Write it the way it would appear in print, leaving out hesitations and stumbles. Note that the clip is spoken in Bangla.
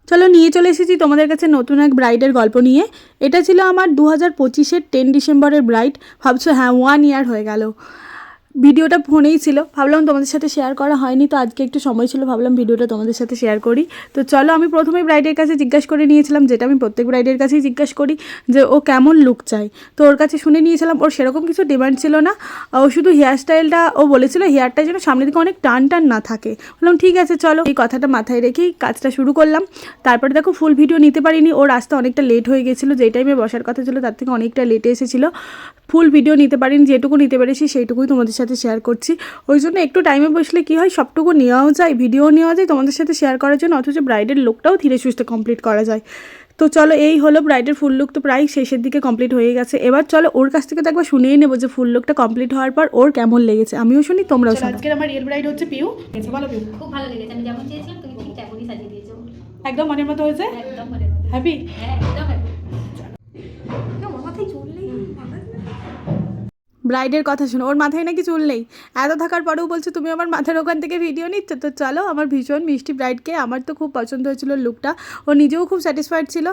চলো নিয়ে চলে এসেছি তোমাদের কাছে নতুন এক ব্রাইডের গল্প নিয়ে। এটা ছিল আমার 2025-এর 10 ডিসেম্বরের ব্রাইড। ভাবছো হ্যাঁ 1 ইয়ার হয়ে গেল। ভিডিওটা ফোনেই ছিল, ভাবলাম তোমাদের সাথে শেয়ার করা হয়নি, তো আজকে একটু সময় ছিল, ভাবলাম ভিডিওটা তোমাদের সাথে শেয়ার করি। তো চলো, আমি প্রথমেই ব্রাইডের কাছে জিজ্ঞাসা করে নিয়েছিলাম, যেটা আমি প্রত্যেক ব্রাইডের কাছেই জিজ্ঞাসা করি, যে ও কেমন লুক চাই। তো ওর কাছে শুনে নিয়েছিলাম, ওর সেরকম কিছু ডিমান্ড ছিল না। ও শুধু হেয়ার স্টাইলটা, ও বলেছিল হেয়ারটা যেন সামনের দিকে অনেক টান টান না থাকে। বললাম ঠিক আছে চলো, এই কথাটা মাথায় রেখেই কাজটা শুরু করলাম। তারপরে দেখো ফুল ভিডিও নিতে পারিনি, ওর আসতে অনেকটা লেট হয়ে গেছিলো, যেই টাইমে বসার কথা ছিল তার থেকে অনেকটা লেটে এসেছিলো। ফুল ভিডিও নিতে পারিনি, যেটুকু নিতে পেরেছি সেইটুকুই তোমাদের সাথে শেয়ার করছি। ওই জন্য একটু টাইমে বসলে কী হয়, সবটুকু নেওয়াও যায়, ভিডিও নেওয়া যায় তোমাদের সাথে শেয়ার করার জন্য, অথচ ব্রাইডের লুকটাও ধীরে সুস্থে কমপ্লিট করা যায়। তো চলো, এই হলো ব্রাইডের ফুল লুক, তো প্রায় শেষের দিকে কমপ্লিট হয়ে গেছে। এবার চলো ওর কাছ থেকে তো একবার শুনেই নেবো যে ফুল লুকটা কমপ্লিট হওয়ার পর ওর কেমন লেগেছে, আমিও শুনি তোমরাও শোনো। আজকের আমার রিয়েল ব্রাইড হচ্ছে পিউ। বলো পিউ। খুব ভালো লেগেছে, আমি যেমন চেয়েছিলাম তুমি ঠিক তেমনই সাজিয়ে দিয়েছো। একদম মনের মতো হয়েছে, একদম মনের মতো। হ্যাপি? হ্যাঁ একদম হ্যাপি। আমার মাথায় চুল নেই। ব্রাইডের কথা শোনো, ওর মাথায় নাকি চুল নেই। এত থাকার পরেও বলছে তুমি আমার মাথার ওখান থেকে ভিডিও নিচ্ছ। তো চলো, আমার ভীষণ মিষ্টি ব্রাইডকে আমার তো খুব পছন্দ হয়েছিল লুকটা, ও নিজেও খুব স্যাটিসফাইড ছিল।